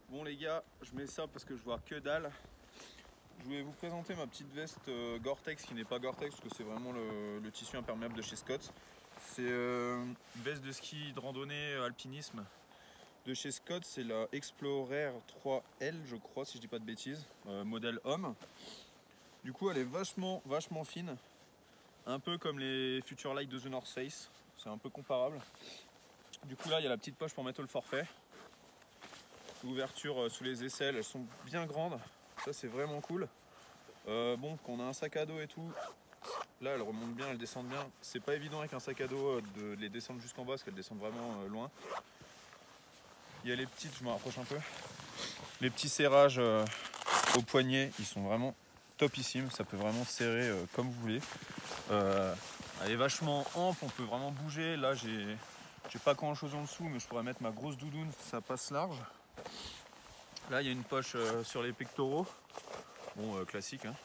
Bon les gars, je mets ça parce que je vois que dalle. Je voulais vous présenter ma petite veste Gore-Tex qui n'est pas Gore-Tex parce que c'est vraiment le tissu imperméable de chez Scott. C'est une veste de ski de randonnée alpinisme de chez Scott, c'est la Explorer 3L je crois si je dis pas de bêtises, modèle homme. Du coup elle est vachement fine, un peu comme les Futurelight de The North Face, c'est un peu comparable. Du coup là il y a la petite poche pour mettre le forfait. Ouverture sous les aisselles, elles sont bien grandes, ça c'est vraiment cool. Bon, qu'on a un sac à dos et tout, là elles remontent bien, elles descendent bien. C'est pas évident avec un sac à dos de les descendre jusqu'en bas parce qu'elles descendent vraiment loin. Il y a les petites, je me rapproche un peu, les petits serrages au poignet, ils sont vraiment topissimes, ça peut vraiment serrer comme vous voulez. Elle est vachement ample, on peut vraiment bouger. Là j'ai pas grand chose en dessous mais je pourrais mettre ma grosse doudoune, ça passe large. Là il y a une poche sur les pectoraux, bon classique hein.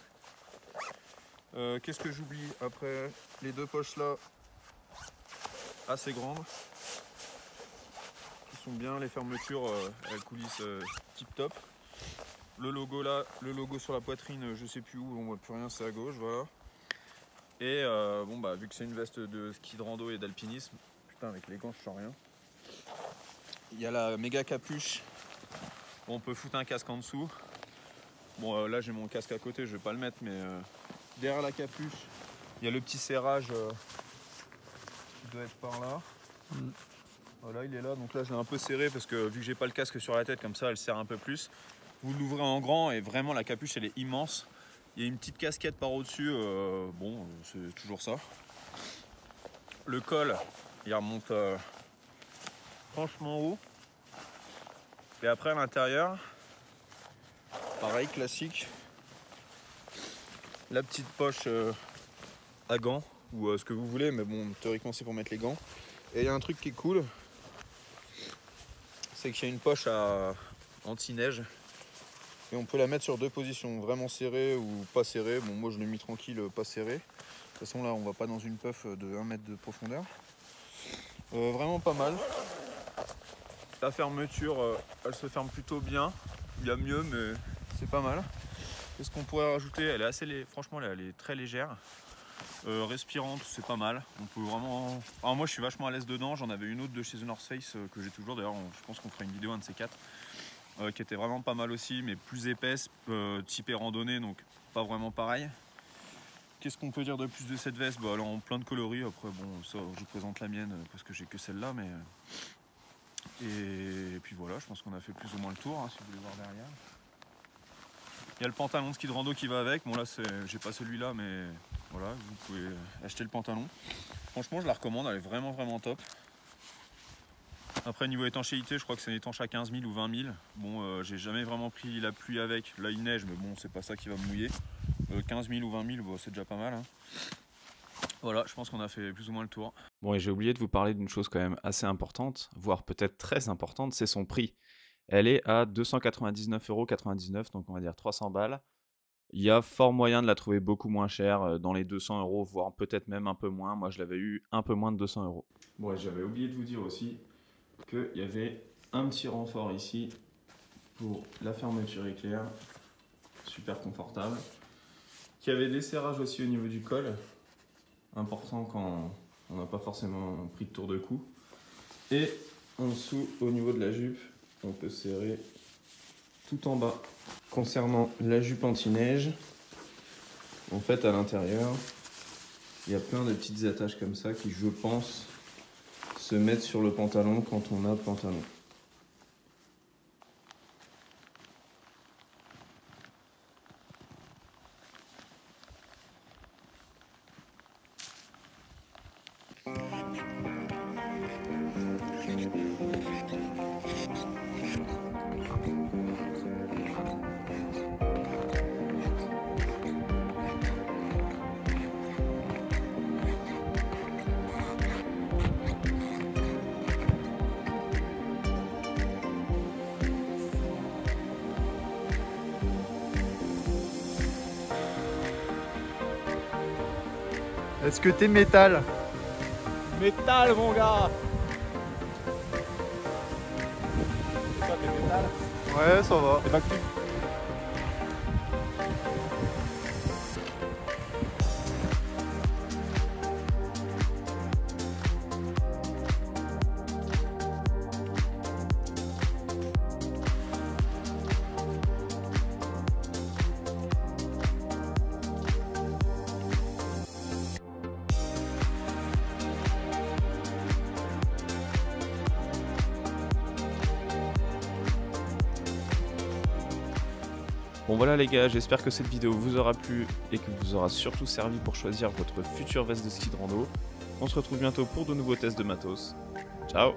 Qu'est-ce que j'oublie après les deux poches là, assez grandes, qui sont bien, les fermetures elles coulissent tip top. Le logo là, le logo sur la poitrine, je sais plus où, on voit plus rien, c'est à gauche, voilà. Et bon bah vu que c'est une veste de ski de rando et d'alpinisme, putain avec les gants je sens rien. Il y a la méga capuche. On peut foutre un casque en dessous. Bon là j'ai mon casque à côté, je vais pas le mettre, mais derrière la capuche, il y a le petit serrage qui doit être par là. Voilà, il est là, donc là je l'ai un peu serré parce que vu que j'ai pas le casque sur la tête, comme ça elle serre un peu plus. Vous l'ouvrez en grand et vraiment la capuche elle est immense. Il y a une petite casquette par au-dessus, bon c'est toujours ça. Le col, il remonte franchement haut. Et après à l'intérieur, pareil, classique. La petite poche à gants, ou ce que vous voulez, mais bon, théoriquement c'est pour mettre les gants. Et il y a un truc qui est cool, c'est qu'il y a une poche à anti-neige. Et on peut la mettre sur deux positions, vraiment serrée ou pas serrée. Bon, moi je l'ai mis tranquille, pas serré. De toute façon là, on va pas dans une puff de 1 mètre de profondeur. Vraiment pas mal. La fermeture, elle se ferme plutôt bien. Il y a mieux, mais c'est pas mal. Qu'est-ce qu'on pourrait rajouter? Elle est assez, franchement, elle est très légère. Respirante, c'est pas mal. On peut vraiment. Alors moi, je suis vachement à l'aise dedans. J'en avais une autre de chez The North Face que j'ai toujours. D'ailleurs, je pense qu'on fera une vidéo un de ces quatre, qui était vraiment pas mal aussi, mais plus épaisse, typée randonnée, donc pas vraiment pareil. Qu'est-ce qu'on peut dire de plus de cette veste? Bah, elle est en plein de coloris. Après, bon, ça, je vous présente la mienne parce que j'ai que celle-là, mais. Et puis voilà, je pense qu'on a fait plus ou moins le tour, hein, si vous voulez voir derrière. Il y a le pantalon de ski de rando qui va avec. Bon là, j'ai pas celui-là, mais voilà, vous pouvez acheter le pantalon. Franchement, je la recommande, elle est vraiment top. Après, niveau étanchéité, je crois que c'est étanche à 15 000 ou 20 000. Bon, j'ai jamais vraiment pris la pluie avec. Là, il neige, mais bon, c'est pas ça qui va me mouiller. 15 000 ou 20 000, bon, c'est déjà pas mal. Hein. Voilà, je pense qu'on a fait plus ou moins le tour. Bon, et j'ai oublié de vous parler d'une chose quand même assez importante, voire peut-être très importante, c'est son prix. Elle est à 299,99 €, donc on va dire 300 balles. Il y a fort moyen de la trouver beaucoup moins chère, dans les 200 €, voire peut-être même un peu moins. Moi, je l'avais eu un peu moins de 200 €. Bon, et j'avais oublié de vous dire aussi qu'il y avait un petit renfort ici pour la fermeture éclair, super confortable, qui avait des serrages aussi au niveau du col, important quand on n'a pas forcément pris de tour de cou. Et en dessous, au niveau de la jupe, on peut serrer tout en bas. Concernant la jupe anti-neige, en fait à l'intérieur, il y a plein de petites attaches comme ça qui, je pense, se mettent sur le pantalon quand on a le pantalon. Est-ce que t'es métal? Métal, mon gars! C'est quoi, t'es métal? Ouais, ça va. Et bah, bon voilà les gars, j'espère que cette vidéo vous aura plu et que vous aura surtout servi pour choisir votre future veste de ski de rando. On se retrouve bientôt pour de nouveaux tests de matos. Ciao!